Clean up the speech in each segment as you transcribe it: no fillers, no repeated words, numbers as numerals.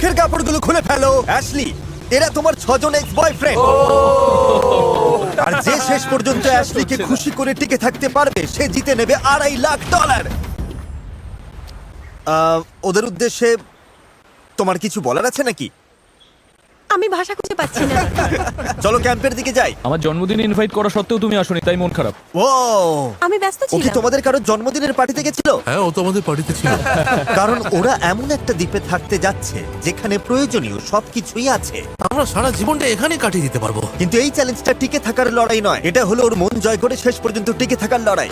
মুখের কাপড়গুলো খুলে ফেলো। অ্যাশলি, এরা তোমার 6 জন এক্স বয়ফ্রেন্ড। আর যে শেষ পর্যন্ত অ্যাশলিকে খুশি করে টিকে থাকতে পারবে সে জিতে নেবে $2.5 লাখ। ওদের উদ্দেশ্যে তোমার কিছু বলার আছে নাকি? আমি ভাষা খুঁজে পাচ্ছি না। চলো ক্যাম্পের দিকে যাই। আমার জন্মদিনে ইনভাইট করা সত্ত্বেও তুমি আসোনি, তাই মন খারাপ। ও, আমি ব্যস্ত ও কি ছিলাম। তোমাদের কারোর জন্মদিনের পার্টিতে গেছিল? হ্যাঁ, ও তো আমাদের পার্টিতে ছিল। কারণ ওরা এমন একটা দ্বীপে থাকতে যাচ্ছে যেখানে প্রয়োজনীয় সবকিছুই আছে। আমরা সারা জীবনটা এখানে কাটিয়ে দিতে পারবো। কিন্তু এই চ্যালেঞ্জটা টিকে থাকার লড়াই নয়, এটা হলো ওর মন জয় করে শেষ পর্যন্ত টিকে থাকার লড়াই।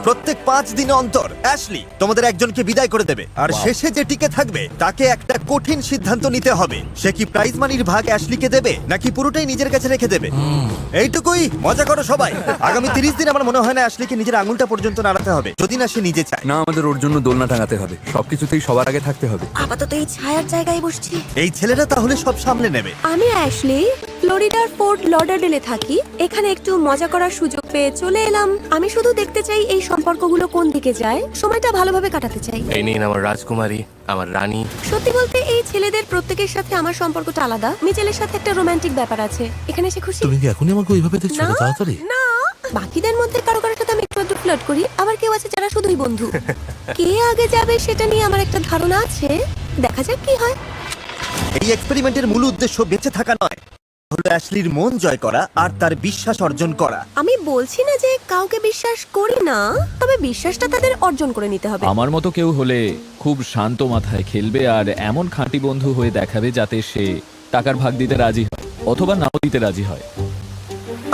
প্রত্যেক 5 দিন অন্তর অ্যাশলি তোমাদের একজনকে বিদায় করে দেবে, আর শেষে যে টিকে থাকবে তাকে একটা কঠিন সিদ্ধান্ত নিতে হবে। সে কি প্রাইজ মানির ভাগ অ্যাশলিকে দেবে নাকি পুরোটাই নিজের কাছে রেখে দেবে? এইটুকুই, মজা করো সবাই। আগামী 30 দিন আমার মনে হয় না অ্যাশলিকে নিজের আঙুলটা পর্যন্ত নাড়াতে হবে, যদি না সে নিজে চায়। না, আমাদের ওর জন্য দোলনা টাঙাতে হবে, সবকিছুতেই সবার আগে থাকতে হবে। আপাতত এই ছায়ার জায়গায় বসছি। এই ছেলেরা তাহলে সব সামলে নেবে। আমি অ্যাশলি, ফ্লোরিডার ফোর্ট লডারডেলে থাকি। এখানে একটু মজা করার সুযোগ পেয়ে চলে এলাম। আমি শুধু দেখতে চাই এই সম্পর্কগুলো কোন দিকে যায়, সময়টা ভালোভাবে কাটাতে চাই। এই নিন আমার রাজকুমারী, আমার রানী। সত্যি বলতে এই ছেলেদের প্রত্যেকের সাথে আমার সম্পর্কটা আলাদা। মিচেলের সাথে একটা রোমান্টিক ব্যাপার আছে। এখানে সে খুশি? তুমি কি এখনই আমাকে ওইভাবে দেখছো না, এত তাড়াতাড়ি? না। বাকিদের মধ্যে কারো কারোর সাথে আমি একটু আধটু ফ্লার্ট করি, আবার কেউ আছে যারা শুধুই বন্ধু। কে আগে যাবে সেটা নিয়ে আমার একটা ধারণা আছে, দেখা যাক কি হয়। এই এক্সপেরিমেন্টের মূল উদ্দেশ্য বেঁচে থাকা নয়, হলো অ্যাশলির মন জয় করা আর তার বিশ্বাস অর্জন করা। আমি বলছি না যে কাউকে বিশ্বাস করি না, তবে বিশ্বাসটা তাদের অর্জন করে নিতে হবে। আমার মতো কেউ হলে খুব শান্ত মাথায় খেলবে আর এমন খাঁটি বন্ধু হয়ে দেখাবে যাতে সে টাকার ভাগ দিতে রাজি হয় অথবা নাও দিতে রাজি হয়।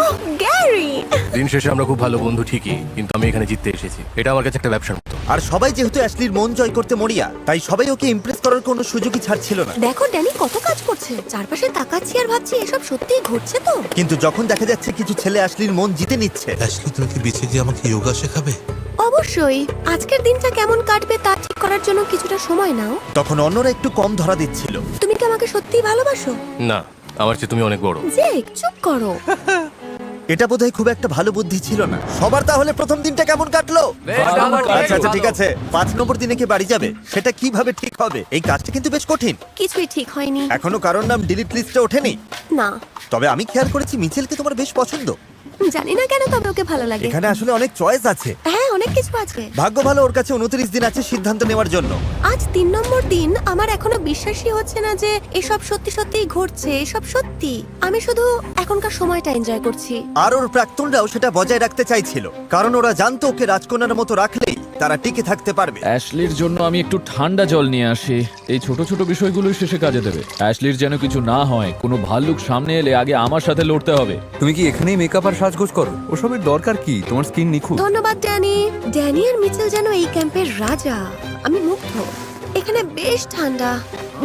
ওহ, গ্যারি! দিন শেষে আমরা খুব ভালো বন্ধু ঠিকই, কিন্তু আমি এখানে জিততে এসেছি। এটা আমার কাছে একটা ব্যবসার মতো। আর সবাই যেহেতু অ্যাশলির মন জয় করতে মরিয়া, তাই সবাই ওকে ইমপ্রেস করার কোনো সুযোগই ছাড়ছিল না। দেখো ড্যানি কত কাজ করছে, চারপাশে তাকাচ্ছি আর ভাবছি এসব সত্যিই ঘটছে তো। কিন্তু যখন দেখা যাচ্ছে কিছু ছেলে অ্যাশলির মন জিতে নিচ্ছে, অ্যাশলি, তুমি কি বেঁচে গিয়ে আমাকে যোগা শেখাবে? অবশ্যই। আজকের দিনটা কেমন কাটবে তা ঠিক করার জন্য কিছুটা সময় নাও। তখন অন্যরা একটু কম ধরা দিচ্ছিল। তুমি কি আমাকে সত্যিই ভালোবাসো? না, আমার চেয়ে তুমি অনেক বড়। জেক, চুপ করো। এটা বোধহয় খুব একটা ভালো বুদ্ধি ছিল না। সবার তাহলে প্রথম দিনটা কেমন কাটলো? আচ্ছা আচ্ছা, ঠিক আছে। 5 নম্বর দিনে কে বাড়ি যাবে সেটা কিভাবে ঠিক হবে? এই কাজটা কিন্তু বেশ কঠিন। কিছুই ঠিক হয়নি। এখনো কারোর নাম ডিলিট লিস্টে ওঠেনি। না, তবে আমি খেয়াল করেছি মিচেলকে তোমার বেশ পছন্দ। জানি না কেন, তবে ওকে ভালো লাগে। এখানে আসলে অনেক চয়েস আছে। হ্যাঁ, অনেক কিছু আছে। ভাগ্য ভালো, ওর কাছে 29 দিন আছে সিদ্ধান্ত নেওয়ার জন্য। আজ 3 নম্বর দিন। আমার এখনো বিশ্বাসই হচ্ছে না যে এসব সত্যি সত্যিই ঘটছে। এসব সত্যি। আমি শুধু এখনকার সময়টা এনজয় করছি। আর ওর প্রাক্তনরাও সেটা বজায় রাখতে চাইছিল, কারণ ওরা জানতো ওকে রাজকন্যার মতো রাখলেই তারা টিকে থাকতে পারবে। অ্যাশলির জন্য আমি একটু ঠান্ডা জল নিয়ে আসি। এই ছোট ছোট বিষয়গুলোই শেষে কাজে দেবে। অ্যাশলির যেন কিছু না হয়, কোনো ভাল্লুক সামনে এলে আগে আমার সাথে লড়তে হবে। তুমি কি এখানেই মেকআপ আর সাজগোজ করো? ওসবের দরকার কি? তোমার স্কিন নিখুঁত। ধন্যবাদ ড্যানি। ড্যানি আর মিচেল যেন এই ক্যাম্পের রাজা। আমি মুগ্ধ। এখানে বেশ ঠান্ডা।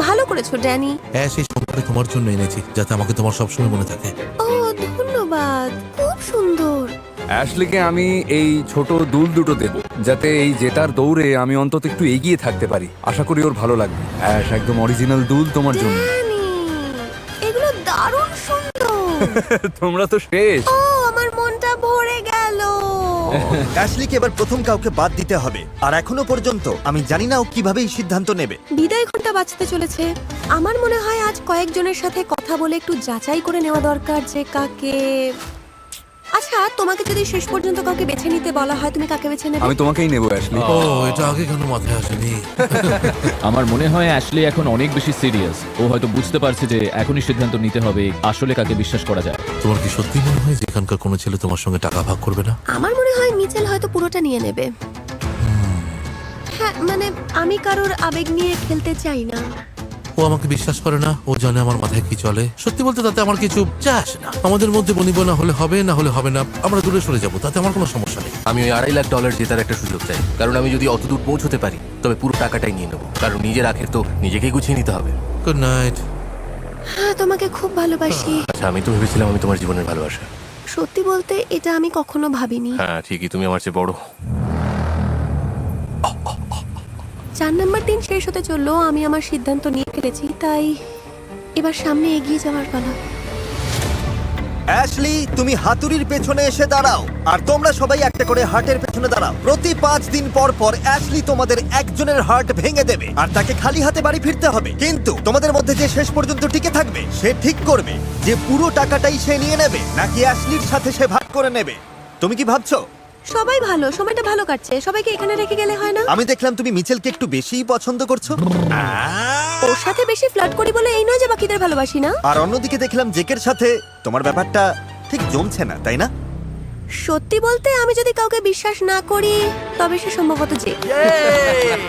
ভালো করেছো ড্যানি। হ্যাঁ, সেই সম্পর্কে তোমার জন্য এনেছি, যাতে আমাকে তোমার সবসময় মনে থাকে। ও, ধন্যবাদ। খুব সুন্দর। অ্যাশলিকে আমি এই ছোট দুল দুটো দেব, যাতে এই জেতার দৌড়ে আমি অন্তত একটু এগিয়ে থাকতে পারি। আশা করি ওর ভালো লাগবে। অ্যাশ, একদম অরিজিনাল দুল তোমার জন্য। ড্যানি, এগুলো দারুণ সুন্দর। তোমরা তো শেষ। ও, আমার মনটা ভরে গেল। অ্যাশলিকে এবার প্রথম কাউকে বাদ দিতে হবে, আর এখনো পর্যন্ত আমি জানি না ও কিভাবে এই সিদ্ধান্ত নেবে। বিদায় ঘন্টা বাজতে চলেছে। আমার মনে হয় আজ কয়েকজনের সাথে কথা বলে একটু যাচাই করে নেওয়া দরকার যে কাকে। আচ্ছা, তোমাকে যদি শেষ পর্যন্ত কাউকে বেছে নিতে বলা হয়, তুমি কাকে বেছে নেবে? আমি তোমাকেই নেবো অ্যাশলি। ও, এটা আগে কেন মাথায় আসেনি? আমার মনে হয় অ্যাশলি এখন অনেক বেশি সিরিয়াস। ও হয়তো বুঝতে পারছে যে এখনই সিদ্ধান্ত নিতে হবে আসলে কাকে বিশ্বাস করা যায়। তোমার কি সত্যি মনে হয় যে এখানকার কোনো ছেলে তোমার সঙ্গে টাকা ভাগ করবে না? আমার মনে হয় মিচেল হয়তো পুরোটা নিয়ে নেবে। হ্যাঁ, মানে আমি কারোর আবেগ নিয়ে খেলতে চাই না। ও আমাকে বিশ্বাস করে না, ও জানে আমার মাথায় কি চলে। সত্যি বলতে তাতে আমার কিছু যায় আসে না। আমাদের মধ্যে বনিবনা হলে হবে, না হলে হবে না। আমরা দূরে সরে যাবো, তাতে আমার কোনো সমস্যা নেই। আমি ওই $2.5 লাখ জেতার একটা সুযোগ চাই, কারণ আমি যদি অত দূর পৌঁছতে পারি তবে পুরো টাকাটাই নিয়ে নেবো। কারণ নিজের আখের তো নিজেকেই গুছিয়ে নিতে হবে। Good night. হ্যাঁ, তোমাকে খুব ভালোবাসি। আচ্ছা, আমি তো ভেবেছিলাম আমি তোমার জীবনের ভালোবাসা। সত্যি বলতে এটা আমি কখনো ভাবিনি। হ্যাঁ ঠিকই, তুমি আমার চেয়ে বড়। 4 নম্বর দিন শেষ হতে চললো। আমি আমার সিদ্ধান্ত নিয়ে ফেলেছি, তাই এবার সামনে এগিয়ে যাওয়ার পালা। অ্যাশলি, তুমি হাতুড়ির পেছনে এসে দাঁড়াও আর তোমরা সবাই একটা করে হার্টের পেছনে দাঁড়াও। প্রতি 5 দিন পর পর অ্যাশলি তোমাদের একজনের হার্ট ভেঙে দেবে আর তাকে খালি হাতে বাড়ি ফিরতে হবে। কিন্তু তোমাদের মধ্যে যে শেষ পর্যন্ত টিকে থাকবে সে ঠিক করবে যে পুরো টাকাটাই সে নিয়ে নেবে নাকি অ্যাশলির সাথে সে ভাগ করে নেবে। তুমি কি ভাবছো? সবাই ভালো, সময়টা ভালো কাটছে, সবাইকে এখানে রেখে গেলে হয় না? আমি দেখলাম তুমি মিচেলকে একটু বেশিই পছন্দ করছো। ওর সাথে বেশি ফ্লার্ট করি বলে এই নয় যে বাকিদের ভালোবাসি না। আর অন্যদিকে দেখলাম জেকের সাথে তোমার ব্যাপারটা ঠিক জমছে না, তাই না? সত্যি বলতে আমি যদি কাউকে বিশ্বাস না করি তবে সে সম্ভবত যে।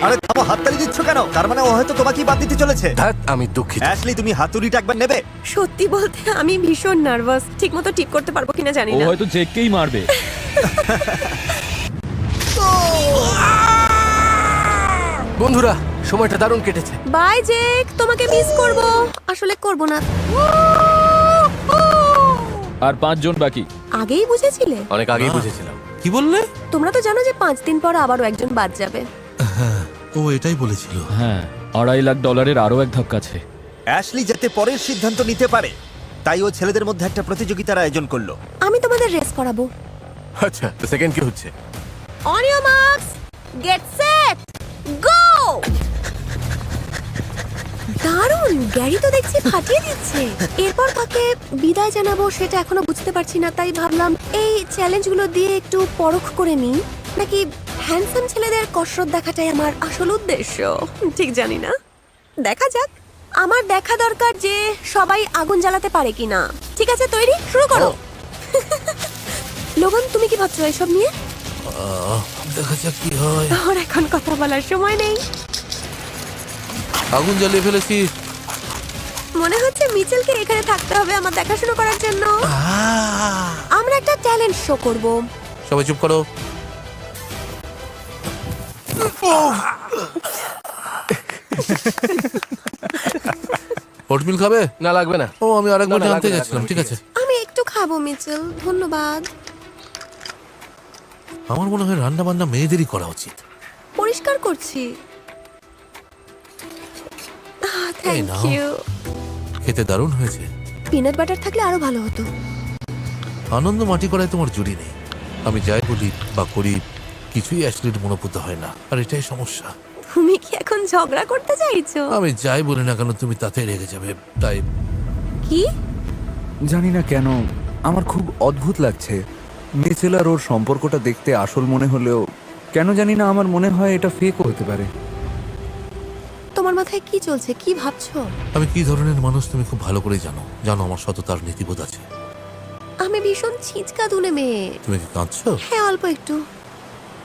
আরে থামো, হাততালি দিচ্ছ কেন? তার মানে ও হয়তো তোমাকেই বাদ দিতে চলেছে। ধ্যাৎ, আমি দুঃখিত। অ্যাশলি, তুমি হাতুড়িটা একবার নেবে? সত্যি বলতে আমি ভীষণ নার্ভাস, ঠিকমতো টিপ করতে পারবো কিনা জানি ও না। হয়তো জেককেই মারবে। বন্ধুরা, সময়টা দারুণ কেটেছে। বাই জেক, তোমাকে মিস করব। আসলে করব না। আর 5 জন বাকি। আগেই বুঝেছিলে? অনেক আগেই বুঝেছিলাম। কি বললে? তোমরা তো জানো যে 5 দিন পর আবারও একজন বাদ যাবে। হ্যাঁ, ও এটাই বলেছিল। হ্যাঁ, $2.5 লাখ আরো এক ধাপ কাছে। অ্যাশলি যাতে পরের সিদ্ধান্ত নিতে পারে তাই ও ছেলেদের মধ্যে একটা প্রতিযোগিতার আয়োজন করলো। আমি তোমাদের রেস করাবো। আচ্ছা, তো সেকেন্ড কি হচ্ছে? On your marks, get set, go! দারুণ, গ্যারি তো দেখছি ফাটিয়ে দিচ্ছে। এরপর কাকে বিদায় জানাবো সেটা এখনো বুঝতে পারছি না, তাই ভাবলাম এই চ্যালেঞ্জগুলো দিয়ে একটু পরখ করে নিই, নাকি হ্যান্ডসাম ছেলেদের কসরত দেখাটাই আমার আসল উদ্দেশ্য। ঠিক জানি না, দেখা যাক। আমার দেখা দরকার যে সবাই আগুন জ্বালাতে পারে কিনা। ঠিক আছে, তৈরি, শুরু করো। লোগান, তুমি কি ভাবছো এসব নিয়ে? দেখা যাক কি হয়। ওর এখন কথা বলার সময় নেই। আগুন জ্বালিয়ে ফেলেছি। মনে হচ্ছে মিচেলকে এখানে থাকতে হবে আমার দেখাশোনা করার জন্য। আমরা একটা ট্যালেন্ট শো করব। সবাই চুপ করো। ওটমিল খাবে? না, লাগবে না। ও, আমি আরেকবার না, না, জানতে লাগবে না, যাচ্ছিলাম। লাগবে না, ঠিক ঠিক আছে। আমি একটু খাবো মিচেল, ধন্যবাদ। আমার মনে হয় রান্না বান্না মেয়েদেরই করা উচিত। পরিষ্কার করছি। এই থ্যাংক নাও। ইউ। খেতে দারুণ হয়েছে। পিনাট বাটার থাকলে আরো ভালো হতো। আনন্দ মাটি করায় তোমার জুড়ি নেই। আমি যাই বলি বা করি কিছুই অ্যাশলির মনোপুত হয় না, আর এটাই সমস্যা। তুমি কি এখন ঝগড়া করতে চাইছো? আমি যাই বলি না কেন তুমি তাতে রেগে যাবে, তাই কি? জানি না কেন আমার খুব অদ্ভুত লাগছে। মিচেল আর ওর সম্পর্কটা দেখতে আসল মনে হলেও কেন জানি না আমার মনে হয় এটা ফেকও হতে পারে। তোমার মাথায় কি চলছে, কি ভাবছো? আমি কি ধরনের মানুষ তুমি খুব ভালো করে জানো। জানো আমার সততার নীতিবোধ আছে। আমি ভীষণ ছিচকা দুলে মেয়ে। তুমি কি কাঁদছো? হ্যাঁ, অল্প একটু।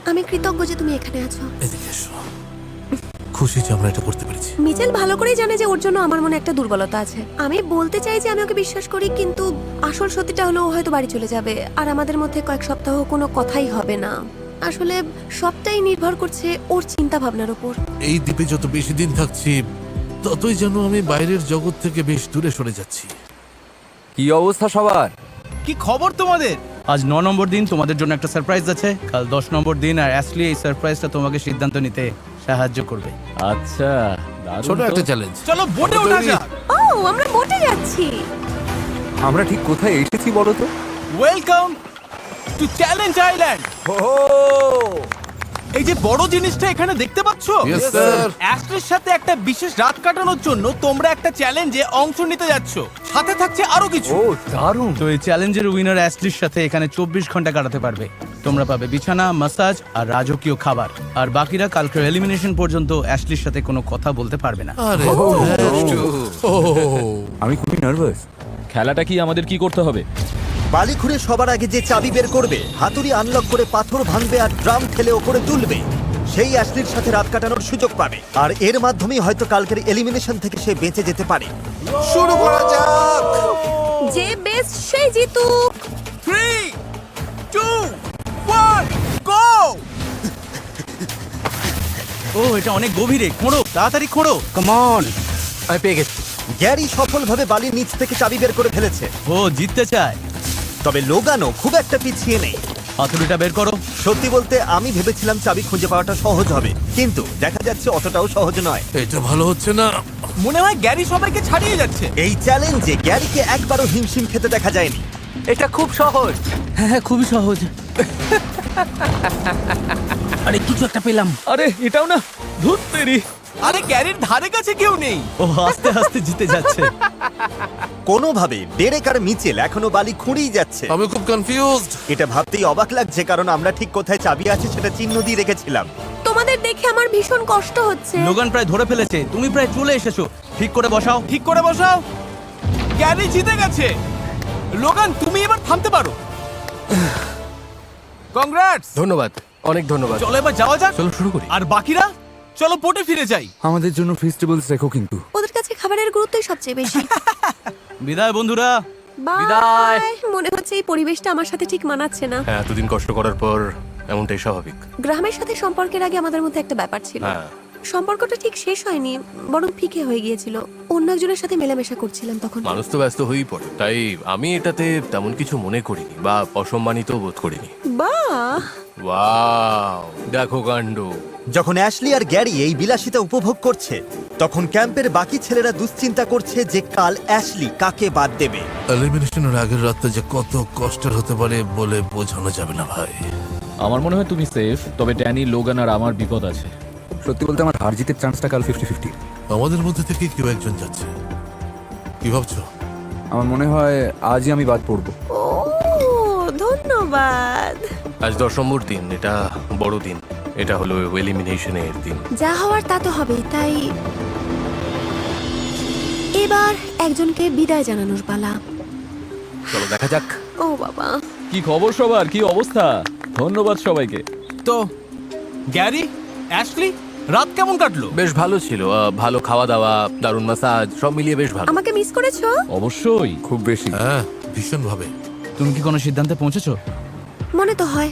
আমি কৃতজ্ঞ যে তুমি এখানে আছো। এদিকে এসো। খুশি যে আমরা এটা করতে পেরেছি। মিচেল ভালো করেই জানে যে ওর জন্য আমার মনে একটা দুর্বলতা আছে। আমি বলতে চাই যে আমি ওকে বিশ্বাস করি, কিন্তু আসল সত্যিটা হলো ও হয়তো বাড়ি চলে যাবে আর আমাদের মধ্যে কয়েক সপ্তাহ কোনো কথাই হবে না। আসলে সবটাই নির্ভর করছে ওর চিন্তা ভাবনার উপর। এই দ্বীপে যত বেশি দিন থাকছি ততই যেন আমি বাইরের জগৎ থেকে বেশ দূরে সরে যাচ্ছি। কি অবস্থা সবার? কি খবর তোমাদের? আজ 9 নম্বর দিন, তোমাদের জন্য একটা সারপ্রাইজ আছে। কাল 10 নম্বর দিন, আর অ্যাশলি এই সারপ্রাইজটা তোমাকে সিদ্ধান্ত নিতে সাহায্য করবে। আচ্ছা, দারুণ ছোট তো। একটা চ্যালেঞ্জ। চলো বোটে ওঠা যাক। ও, আমরা মোটে যাচ্ছি। আমরা ঠিক কোথায় এসেছি বলো তো? Welcome to challenge island. এই যে বড় জিনিসটা এখানে দেখতে পাচ্ছো, Yes, sir. অ্যাশলির সাথে একটা বিশেষ রাত কাটানোর জন্য তোমরা একটা চ্যালেঞ্জে অংশ নিতে যাচ্ছ। সাথে থাকছে আরো কিছু। ও দারুণ। তো এই চ্যালেঞ্জের উইনার অ্যাশলির সাথে এখানে 24 ঘন্টা কাটাতে পারবে। তোমরা পাবে বিছানা, মাসাজ আর রাজকীয় খাবার। আর বাকিরা কালকের এলিমিনেশন পর্যন্ত অ্যাশলির সাথে কোনো কথা বলতে পারবে না। আরে ও, আমি খুবই নার্ভাস। খেলাটা কি আমাদের কি করতে হবে? বালি খুঁড়ে সবার আগে যে চাবি বের করবে, হাতুড়ি আনলক করে পাথর ভাঙবে আর ড্রাম ফেলে ওপরে তুলবে, সেই অ্যাশলির সাথে রাত কাটানোর সুযোগ পাবে। আর এর মাধ্যমেই হয়তো কালকের এলিমিনেশন থেকে সে বেঁচে যেতে পারে। শুরু করা যাক। যে বেস্ট সেই জিতুক। 3, 2, 1, গো! ও, এটা অনেক গভীরে। খোঁড়ো, তাড়াতাড়ি খোঁড়ো। Come on. আমি পেয়ে গেছি। গ্যারি সফলভাবে বালির নিচ থেকে চাবি বের করে ফেলেছে, ও জিততে চায়। তবে লোগানও খুব একটা পিছিয়ে নেই। হাতুড়িটা বের করো। সত্যি বলতে আমি ভেবেছিলাম চাবি খুঁজে পাওয়াটা সহজ হবে, কিন্তু দেখা যাচ্ছে অতটাও সহজ নয়। এটা ভালো হচ্ছে না। মনে হয় গ্যারি সবাইকে ছাড়িয়ে যাচ্ছে। এই চ্যালেঞ্জে গ্যারিকে একবারও হিমশিম খেতে দেখা যায়নি। এটা খুব সহজ। হ্যাঁ খুবই সহজ। আরে কিছু একটা পেলাম। আরে এটাও না, ধুত্তেরি। আরে গ্যারির ধারে কাছে কেউ নেই। ও আস্তে আস্তে জিতে যাচ্ছে। কোনোভাবে ডেরেক আর মিচেল এখনো বালি খুঁড়েই যাচ্ছে। আমি খুব কনফিউজড। এটা ভাবতেই অবাক লাগছে, কারণ আমরা ঠিক কোথায় চাবি আছে সেটা চিহ্ন দিয়ে রেখেছিলাম। তোমাদের দেখে আমার ভীষণ কষ্ট হচ্ছে। লোগান প্রায় ধরে ফেলেছে, তুমি প্রায় চলে এসেছো। ঠিক করে বসাও। ঠিক করে বসাও। গ্যারি জিতে গেছে। লোগান তুমি এবার থামতে পারো। কংগ্রাটস। ধন্যবাদ, অনেক ধন্যবাদ। চলো এবার যাওয়া যাক। চলো শুরু করি। আর বাকিরা চলো বোটে ফিরে যাই। আমাদের জন্য ফেস্টিভ্যালস রেখো কিন্তু। ওদের কাছে খাবারের গুরুত্বই সবচেয়ে বেশি। বিদায় বন্ধুরা। বাই। মনে হচ্ছে এই পরিবেশটা আমার সাথে ঠিক মানাচ্ছে না। হ্যাঁ, এতদিন কষ্ট করার পর এমনটাই স্বাভাবিক। গ্রামের সাথে সম্পর্কের আগে আমাদের মধ্যে একটা ব্যাপার ছিল। হ্যাঁ। সম্পর্কটা ঠিক শেষ হয়নি, বরং ফিকে হয়ে গিয়েছিল। অন্য একজনের সাথে মেলামেশা করছিলাম তখন। মানুষ তো ব্যস্ত হয়েই পড়ে, তাই আমি এটাতে তেমন কিছু মনে করিনি বা অসম্মানিত বোধ করিনি। বাহ, ওয়াও, দেখো কাণ্ড। যখন অ্যাশলি আর গ্যারি এই বিলাসিতা উপভোগ করছে, তখন ক্যাম্পের বাকি ছেলেরা দুশ্চিন্তা করছে যে কাল অ্যাশলি কাকে বাদ দেবে। এলিমিনেশনের আগের রাতটা যে কত কষ্টের হতে পারে বলে বোঝানো যাবে না ভাই। আমার মনে হয় তুমি সেফ, তবে ড্যানি, লোগান আর আমার বিপদ আছে। সত্যি বলতে আমার হার জিতের চান্সটা কাল 50-50। আমাদের মধ্যে থেকে কেউ একজন যাচ্ছে। কি ভাবছো? আমার মনে হয় আজই আমি বাদ পড়বো। ও ধন্যবাদ। আজ 10 নম্বর দিন, এটা বড় দিন। এটা হলো এলিমিনেশনের দিন। যা হওয়ার তা তো হবেই, তাই এবার একজনকে বিদায় জানানোর পালা। চলো দেখা যাক। ও বাবা, কি খবর সবার, কি অবস্থা? ধন্যবাদ সবাইকে। তো গ্যারি, অ্যাশলি, রাত কেমন কাটলো? বেশ ভালো ছিল। ভালো খাওয়া দাওয়া, দারুণ মাসাজ, সব মিলিয়ে বেশ ভালো। আমাকে মিস করেছো? অবশ্যই। খুব বেশি। হ্যাঁ, ভীষণ ভাবে। তুমি কি কোনো সিদ্ধান্তে পৌঁছেছো? মনে তো হয়।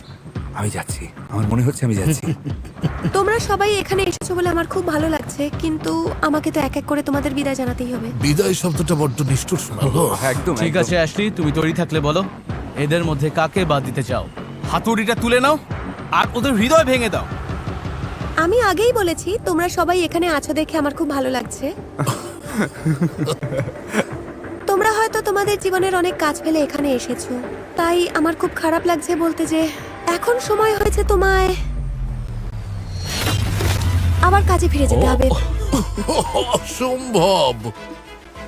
আমি যাচ্ছি, আমার মনে হচ্ছে আমি যাচ্ছি। তোমরা সবাই এখানে এসেছো বলে আমার খুব ভালো লাগছে, কিন্তু আমাকে তো এক এক করে তোমাদের বিদায় জানাতেই হবে। বিদায় শব্দটা বড্ড নিষ্ঠুর শোনালো। একদম ঠিক আছে অ্যাশলি, তুমি তৈরি থাকলে বলো এদের মধ্যে কাকে বাদ দিতে চাও। হাতুড়িটা তুলে নাও আর ওদের হৃদয় ভেঙে দাও। আমি আগেই বলেছি তোমরা সবাই এখানে আছো দেখে আমার খুব ভালো লাগছে। তোমরা হয়তো তোমাদের জীবনের অনেক কাজ ফেলে এখানে এসেছো, তাই আমার খুব খারাপ লাগছে বলতে যে এখন সময় হয়েছে তোমায় আবার কাজে ফিরে যেতে হবে। অসম্ভব।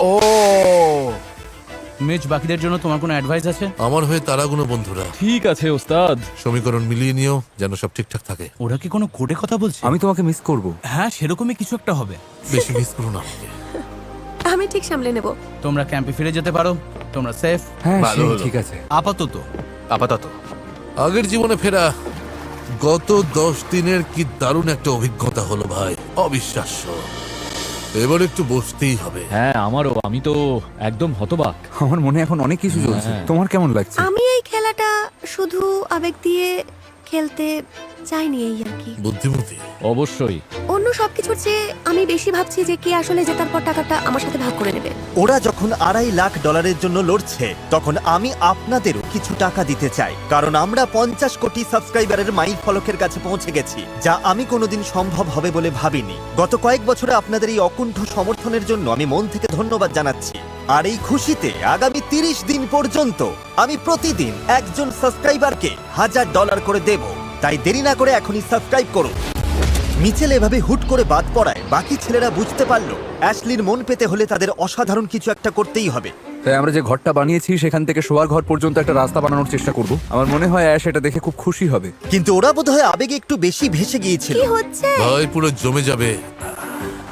ও মেজ, বাকিদের জন্য তোমার কোনো অ্যাডভাইস আছে? আমার হয়ে তারাগুলো বন্ধুরা ঠিক আছে ওস্তাদ। সমীকরণ মিলিয়ে নিও যেন সব ঠিকঠাক থাকে। ওরা কি কোনো কোডে কথা বলছে? আমি তোমাকে মিস করব। হ্যাঁ, সেরকমই কিছু একটা হবে। বেশি মিস করো না আমাকে। আমি ঠিক সামলে নেব। তোমরা ক্যাম্পে ফিরে যেতে পারো, তোমরা সেফ হ্যাঁ ভালো হলো। ঠিক আছে। আপাতত। আপাতত আগের জীবনে ফেরা গত 10 দিনের কি দারুণ একটা অভিজ্ঞতা হলো ভাই, অবিশ্বাস্য। এবার একটু বসতেই হবে। হ্যাঁ আমারও, আমি তো একদম হতবাক। আমার মনে এখন অনেক কিছু চলছে। হ্যাঁ। তোমার কেমন লাগছে? আমি এই খেলাটা শুধু আবেগ দিয়ে খেলতে চাইনি, এই আর কি। বুদ্ধিমতী। অবশ্যই। অন্য সবকিছুর চেয়ে আমি বেশি ভাবছি যে কে আসলে জেতার পর টাকাটা আমার সাথে ভাগ করে নেবে। ওরা যখন $2.5 লাখ জন্য লড়ছে, তখন আমি আপনাদেরও কিছু টাকা দিতে চাই, কারণ আমরা 50 কোটি সাবস্ক্রাইবারের মাইল ফলকের কাছে পৌঁছে গেছি, যা আমি কোনোদিন সম্ভব হবে বলে ভাবিনি। গত কয়েক বছরে আপনাদের এই অকুণ্ঠ সমর্থনের জন্য আমি মন থেকে ধন্যবাদ জানাচ্ছি। আর এই খুশিতে আগামী 30 দিন পর্যন্ত আমি প্রতিদিন একজন সাবস্ক্রাইবারকে $1000 করে দেব। তাই দেরি না করে এখনই সাবস্ক্রাইব করুন। মিচেল এভাবে হুট করে বাদ পড়ায় বাকি ছেলেরা বুঝতে পারলো অ্যাশলির মন পেতে হলে তাদের অসাধারণ কিছু একটা করতেই হবে। তাই আমরা যে ঘরটা বানিয়েছি সেখান থেকে শোয়ার ঘর পর্যন্ত একটা রাস্তা বানানোর চেষ্টা করব। আমার মনে হয় অ্যাশ এটা দেখে খুব খুশি হবে। কিন্তু ওরা বোধহয় আবেগে একটু বেশি ভেসে গিয়েছিল। কি হচ্ছে? ভাই পুরো জমে যাবে।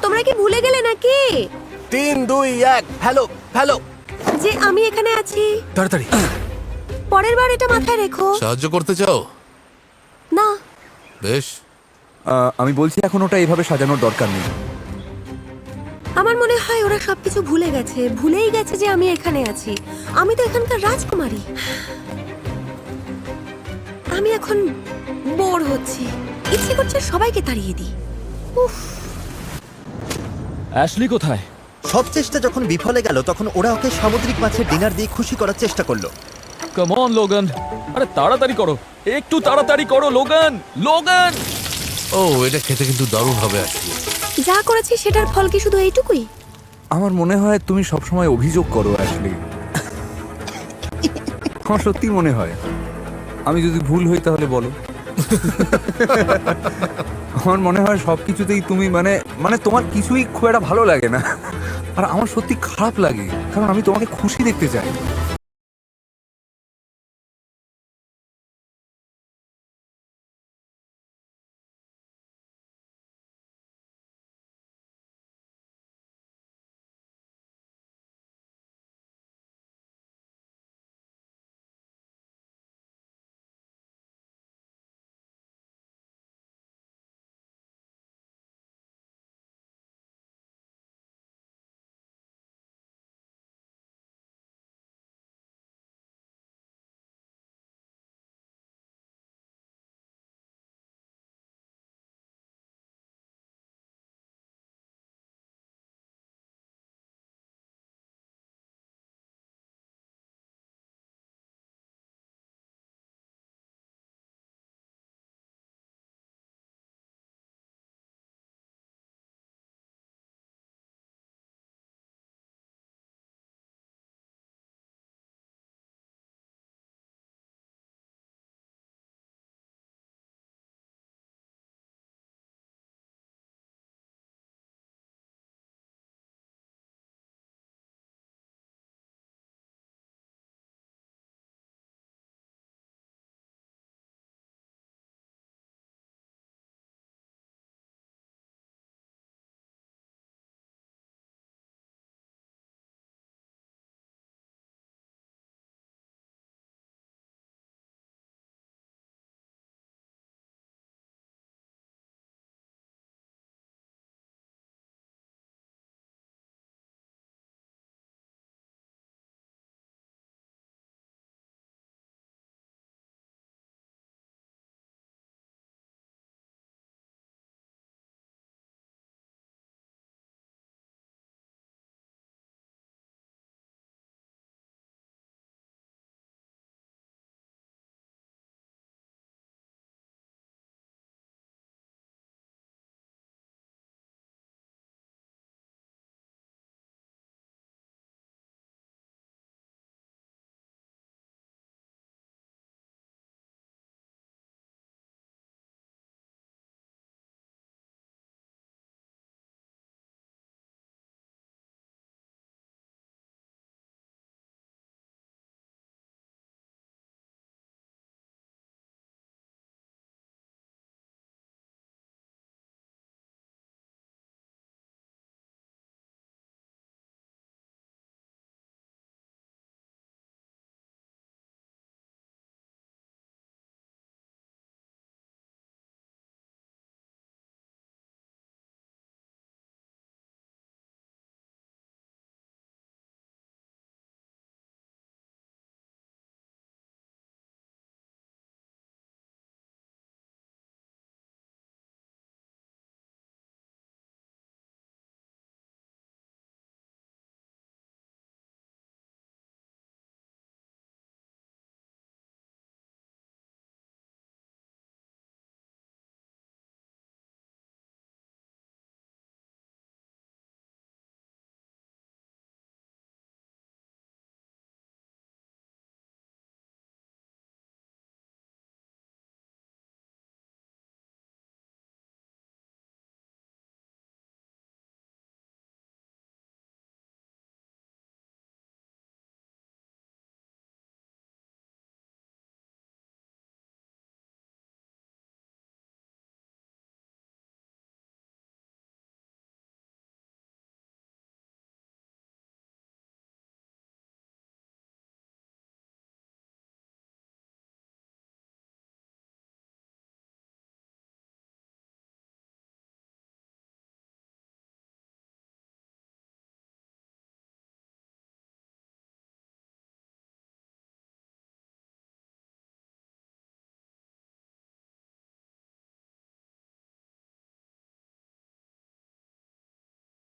তোমরা কি ভুলে গেলে নাকি 3, 2, 1, হ্যালো হ্যালো। যে আমি এখানে আছি? তাড়াতাড়ি। পরের বার এটা মাথায় রেখো। সাহায্য করতে চাও? না, বেশ। আমি বলছি এখন ওটা এইভাবে সাজানোর দরকার নেই। আমার মনে হয় ওরা সবকিছু ভুলে গেছে, ভুলেই গেছে যে আমি এখানে আছি। আমি তো এখানকার রাজকুমারী। আমি এখন বোর হচ্ছি, ইচ্ছে করছে সবাইকে তাড়িয়ে দিই। উফ, অ্যাশলি কোথায়? সব চেষ্টা যখন বিফলে গেল, তখন ওরা ওকে সামুদ্রিক মাছের ডিনার দিয়ে খুশি করার চেষ্টা করলো। কাম অন লোগান, আরে তাড়াতাড়ি করো, একটু তাড়াতাড়ি করো লোগান। লোগান! ও, এটা খেতে কিন্তু দারুণ হবে আসলে। যা করেছি সেটার ফল কি শুধু এইটুকুই? আমার মনে হয় তুমি সবসময় অভিযোগ করো অ্যাশলি। আমার সত্যি মনে হয়। আমি যদি ভুল হই তাহলে বলো। আমার মনে হয় সবকিছুতেই তুমি মানে মানে তোমার কিছুই খুব একটা ভালো লাগে না, আর আমার সত্যি খারাপ লাগে, কারণ আমি তোমাকে খুশি দেখতে চাই।